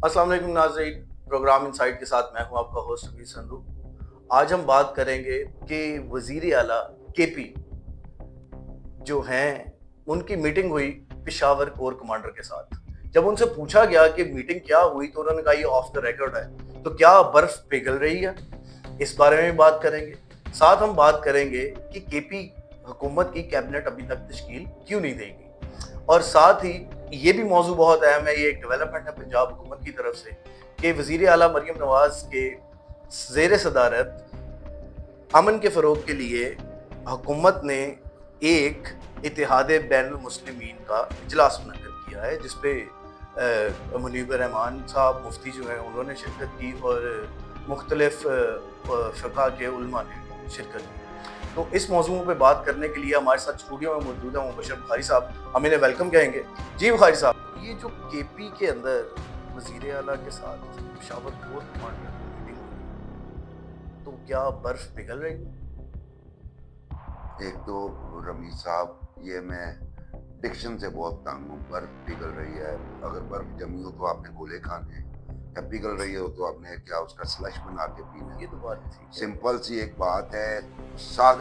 अस्सलाम वालेकुम नाज़रीन, प्रोग्राम इनसाइट के साथ मैं हूं आपका होस्ट अमीर संधू। आज हम बात करेंगे कि वज़ीर आला केपी जो हैं उनकी मीटिंग हुई पेशावर कोर कमांडर के साथ। जब उनसे पूछा गया कि मीटिंग क्या हुई तो उन्होंने कहा ये ऑफ द रिकॉर्ड है। तो क्या बर्फ पिघल रही है? इस बारे में भी बात करेंगे। साथ हम बात करेंगे कि केपी हुकूमत की कैबिनेट अभी तक तश्कील क्यों नहीं देगी, और साथ ही ये भी मौजू बहुत अहम है, ये एक डेवलपमेंट है पंजाब हुकूमत की तरफ से कि वज़ीर आला मरियम नवाज के ज़ेर सदारत अमन के फ़रोग के लिए हुकूमत ने एक इत्तेहाद बैनुल मुस्लिमीन का इजलास मुनक्किद किया है, जिस पे मुनीबर रहमान साहब मुफ्ती जो हैं उन्होंने शिरकत की और मुख्तलिफ फ़िक़्हा के उलमा ने शिरकत की। तो इस मौजू पे बात करने के लिए हमारे साथ स्टूडियो में मौजूद हैं मुबशर बुखारी साहब। हम इन्हें वेलकम कहेंगे। जी बुखारी साहब, ये जो केपी के अंदर वज़ीर आला के साथ पेशावर कोर कमांडर की मीटिंग हुई, तो क्या बर्फ पिघल रही है? एक तो रमीज साहब, ये मैं डिक्शन से बहुत तंग हूँ। बर्फ पिघल रही है, अगर बर्फ जमी हो तो आपने गोले खाने, या पिघल रही हो तो आपने क्या उसका स्लश बना के पीना। ये तो बात ठीक है। सिंपल सी एक बात है,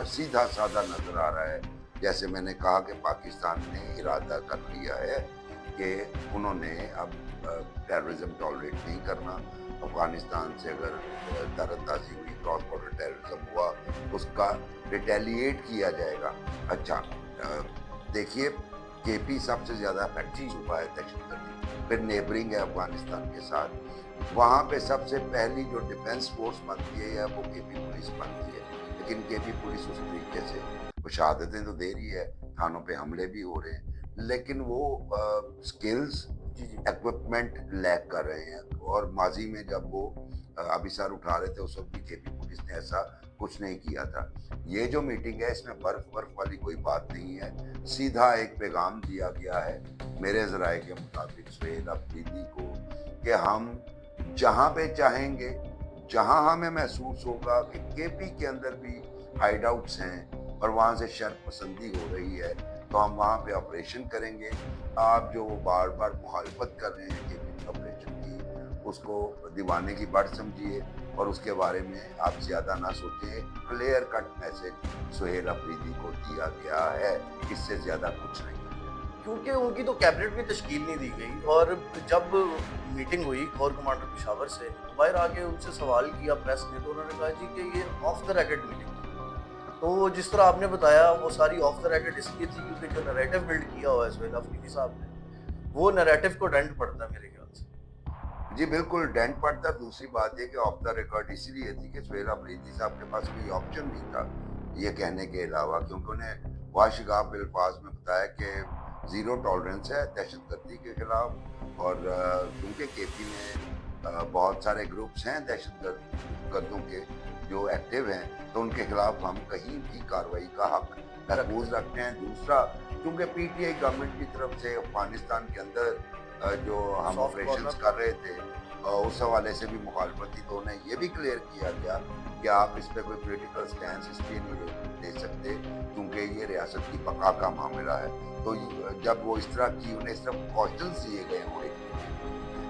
सीधा साधा नजर आ रहा है। जैसे मैंने कहा कि पाकिस्तान ने इरादा कर लिया है कि उन्होंने अब टेररिज्म टॉलरेट नहीं करना। अफगानिस्तान से अगर दरअंदाजी हुई, क्रॉस बॉर्डर टेररिज्म हुआ, उसका रिटेलिएट किया जाएगा। अच्छा, देखिए, केपी सबसे ज़्यादा अफेक्ट हुआ है दहशतगर्दी, फिर नेबरिंग है अफगानिस्तान के साथ। वहाँ पे सबसे पहली जो डिफेंस फोर्स बनती है या वो केपी पुलिस बनती है, लेकिन केपी पुलिस उस तरीके से वो शहादतें तो दे रही है, थानों पे हमले भी हो रहे हैं, लेकिन वो स्किल्स जी जी। इक्विपमेंट लैक कर रहे हैं। और माजी में जब वो अभिसर उठा रहे थे उस वक्त भी केपी पुलिस ने ऐसा कुछ नहीं किया था। ये जो मीटिंग है इसमें बर्फ वाली कोई बात नहीं है। सीधा एक पैगाम दिया गया है मेरे ज़राए के मुताबिक सुहेल अफरीदी को कि हम जहाँ पे चाहेंगे, जहाँ हमें महसूस होगा कि केपी के अंदर भी हाइड आउट्स हैं और वहाँ से शर्त पसंदी हो रही है, तो हम वहाँ पे ऑपरेशन करेंगे। आप जो बार बार मुखालफत कर रहे हैं केपी ऑपरेशन की, उसको दीवाने की बात समझिए और उसके बारे में आप ज़्यादा ना सोचें। Clear cut message Sohail Afridi को दिया गया है, इससे ज़्यादा कुछ नहीं। क्योंकि उनकी तो कैबिनेट भी तश्कील नहीं दी गई, और जब मीटिंग हुई कोर कमांडर पेशावर से, बाहर आके उनसे सवाल किया प्रेस ने, तो उन्होंने कहा जी कि ये ऑफ द रिकॉर्ड मीटिंग थी। तो जिस तरह आपने बताया वो सारी ऑफ द रिकॉर्ड इसलिए थी क्योंकि जो नैरेटिव बिल्ड किया हुआ है सुहेल अफरीदी साहब ने, वो नैरेटिव को डेंट पड़ता है मेरे ख्याल से। जी बिल्कुल, डेंट पड़ता। दूसरी बात ये कि ऑफ द रिकॉर्ड इसलिए थी कि सुहेल अफरीदी साहब के पास कोई ऑप्शन नहीं था ये कहने के अलावा, क्योंकि उन्हें वाशगाफ अल्फाज में बताया कि ज़ीरो टॉलरेंस है दहशतगर्दी के खिलाफ। और क्योंकि केपी में बहुत सारे ग्रुप्स हैं दहशतगर्दों के जो एक्टिव हैं, तो उनके खिलाफ हम कहीं भी कार्रवाई का हक महफूज रखते हैं। दूसरा, क्योंकि पीटीआई गवर्नमेंट की तरफ से अफगानिस्तान के अंदर जो हम सॉफ्ट ऑपरेशंस कॉर्नर। कर रहे थे, उस हवाले से भी मुखालफत थी, तो उन्हें ये भी क्लियर किया गया कि आप इस पर कोई पॉलिटिकल स्टैंड इसलिए नहीं ले सकते क्योंकि ये रियासत की बका का मामला है। तो जब वो इस तरह की उन्हें सिर्फ क्वेश्चंस दिए गए होंगे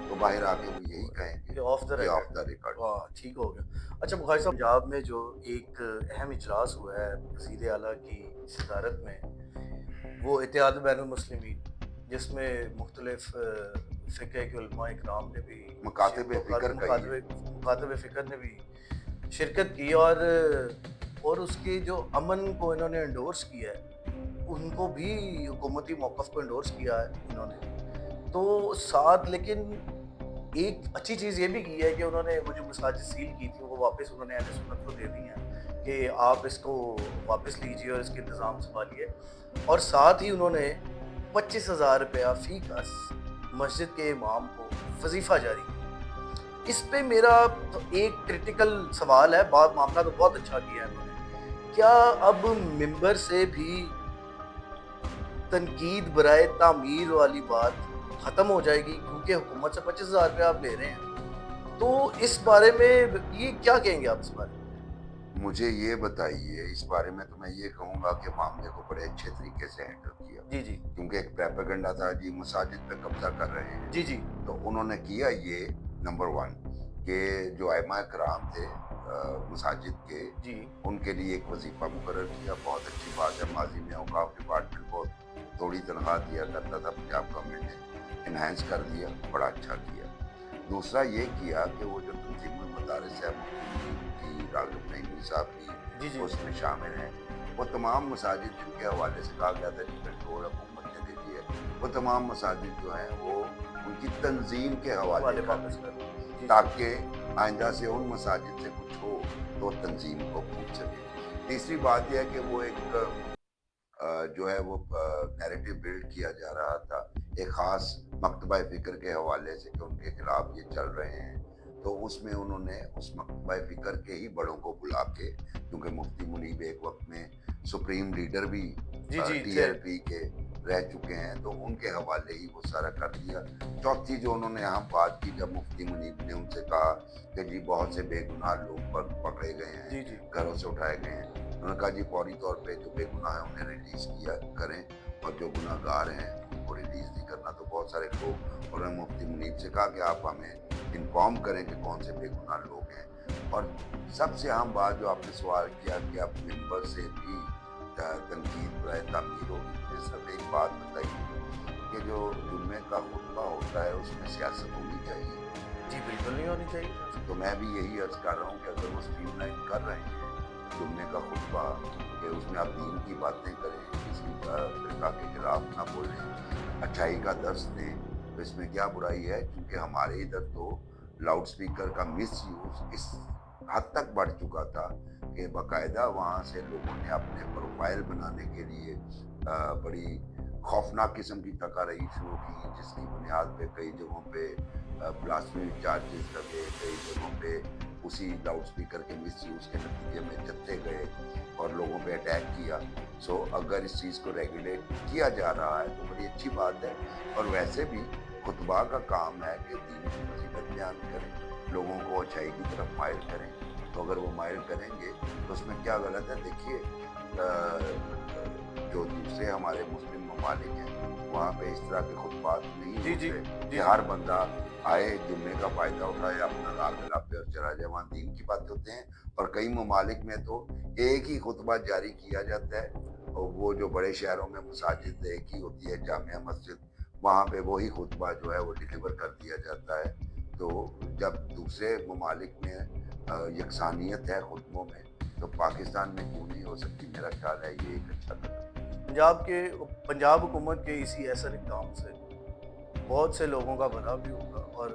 तो बाहर आके वो यही कहेंगे कि ऑफ द कि ऑफ रिकॉर्ड। The record. वाह, ठीक हो गया। अच्छा बुखारी साहब, पंजाब में जो एक अहम इजलास हुआ है वज़ीर आला की सदारत में, वो इत्तेहाद बैनुल मुस्लिमीन, जिसमें मुख्तलिफ फ़िक़्हे के उलमा इकराम ने भी मुकातिब फ़िक्र कहिए। मुकातिब फ़िक्र ने भी शिरकत की, और उसके जो अमन को इन्होंने एंडोर्स किया है, उनको भी हुकूमती मौक़िफ़ को एंडोर्स किया है इन्होंने। तो साथ लेकिन एक अच्छी चीज़ ये भी की है कि उन्होंने वो जो मसाजिद सील की थी वो वापस उन्होंने अहले सुन्नत को दे दी हैं कि आप इसको वापस लीजिए और इसके इंतज़ाम संभालिए। और साथ ही उन्होंने 25,000 रुपया फ़ी कस मस्जिद के इमाम को वजीफ़ा जारी किया। इस पे मेरा तो एक क्रिटिकल सवाल है। बात मामला तो बहुत अच्छा किया है इन्होंने, क्या अब मिंबर से भी तनकीद बराए तामीर वाली बात ख़त्म हो जाएगी क्योंकि हुकूमत से 25,000 रुपये आप ले रहे हैं? तो इस बारे में ये क्या कहेंगे आप इस बारे में? मुझे ये बताइए, इस बारे में तो मैं ये कहूँगा कि मामले को बड़े अच्छे तरीके से हैंडल किया, जी जी। क्योंकि एक प्रोपेगेंडा था जी मसाजिद पे कब्जा कर रहे हैं। जी जी। तो उन्होंने किया ये नंबर 1 कि जो आइमा कराम थे मसाजिद के, जी उनके लिए एक वजीफ़ा मुकर्रर किया। बहुत अच्छी बात है। माजी में औकाफ डिपार्टमेंट को थोड़ी तनख्वाह दिया करता था, पंजाब गवर्नमेंट ने इन्हांस कर दिया, बड़ा अच्छा किया। दूसरा ये किया कि वो जो तंजीमुल मदारिस है, की राग़िब नईमी साहब जी की, जी उसमें शामिल हैं। वो तमाम मसाजिद जिनके हवाले से कहा गया था कि कंट्रोल हुकूमत ने दे दी है, वो तमाम मसाजिद जो हैं वो उनकी तंजीम के हवाले वाले कर वापस दी, कर जी जी ताकि आइंदा से उन मसाजिद से कुछ हो तो तंजीम को पूछ सके। तीसरी बात यह है कि वो एक जो है वो नैरेटिव बिल्ड किया जा रहा था एक ख़ास मकतबा फ़िक्र के हवाले से कि उनके खिलाफ ये चल रहे हैं। तो उसमें उन्होंने उस मकतबा फ़िक्र के ही बड़ों को बुला के, क्योंकि मुफ्ती मुनीब एक वक्त में सुप्रीम लीडर भी जी जी थे टीएलपी के रह चुके हैं, तो उनके हवाले ही वो सारा कर दिया। चौथी जो उन्होंने अहम बात की, जब मुफ्ती मुनीब ने उनसे कहा कि जी बहुत से बेगुनाह लोग पकड़े गए हैं, जी जी घरों से उठाए गए हैं, उन्होंने कहा जी फौरी तौर पे जो बेगुनाह है उन्हें रिलीज़ किया करें, और जो गुनाहगार हैं उनको रिलीज़ नहीं करना। तो बहुत सारे लोग, उन्होंने मुफ्ती मुनीब से कहा कि आप हमें इन्फॉर्म करें कि कौन से बेगुनाह लोग हैं। और सबसे अहम बात जो आपने सवाल किया कि आप मेंबर से भी तनकीद बराए तामीर होगी, मुझे सब एक बात बताइए कि जो जुम्मे का खुतबा होता है उसमें सियासत होनी चाहिए। जी बिल्कुल नहीं होनी चाहिए तो मैं भी यही अर्ज़ कर रहा हूँ कि अगर वो स्ट्रीमलाइन कर रहे हैं जुम्मे का खुतबा, कि उसमें आप दीन की बातें करें, किसी फ़िरका के खिलाफ ना बोलें, अच्छाई का दर्स दें, तो इसमें क्या बुराई है? क्योंकि हमारे इधर तो लाउड स्पीकर का मिसयूज़ इस हद तक बढ़ चुका था कि बाकायदा वहाँ से लोगों ने अपने प्रोफाइल बनाने के लिए बड़ी खौफनाक किस्म की तकारीर शुरू की, जिसकी बुनियाद पे कई जगहों पे ब्लास्फेमी चार्जेस लगे, कई जगहों पे उसी लाउड स्पीकर के मिसयूज़ के नतीजे में जत्थे गए और लोगों पे अटैक किया। सो अगर इस चीज़ को रेगुलेट किया जा रहा है तो बड़ी अच्छी बात है। और वैसे भी खुतबा का काम है कि दीन की फजीलत बयान करें, लोगों को अच्छाई की तरफ माइल करें। तो अगर वो माइल करेंगे तो उसमें क्या गलत है? देखिए जो दूसरे हमारे मुस्लिम ममालिक हैं, वहाँ पे इस तरह के खुतबात नहीं जी जी होते कि जी हर बंदा आए, जुम्मे का फ़ायदा उठाए, अपना राग पे और चला जाए। वहाँ दीन की बातें होते हैं। और कई ममालिक में तो एक ही खुतबा जारी किया जाता है, और वो जो बड़े शहरों में मसाजिद एक ही होती है, जामिया मस्जिद, वहाँ पे वही खुतबा जो है वो डिलीवर कर दिया जाता है। तो जब दूसरे ममालिक में यकसानियत है खुतबों में, तो पाकिस्तान में क्यों नहीं हो सकती? मेरा ख्याल है ये एक अच्छा कदम है। पंजाब हुकूमत के इसी ऐसा इक़दाम से बहुत से लोगों का भला भी होगा और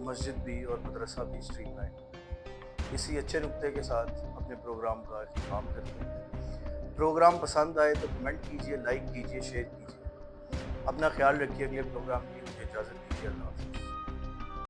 मस्जिद भी और मदरसा भी स्ट्रीमलाइन। इसी अच्छे नुक्ते के साथ अपने प्रोग्राम का इख्तिताम करते हैं। प्रोग्राम पसंद आए तो कमेंट कीजिए, लाइक कीजिए, शेयर कीजिए। अपना ख्याल रखिए। अगले प्रोग्राम की मुझे इजाज़त दीजिए। अल्लाह हाफ़िज़।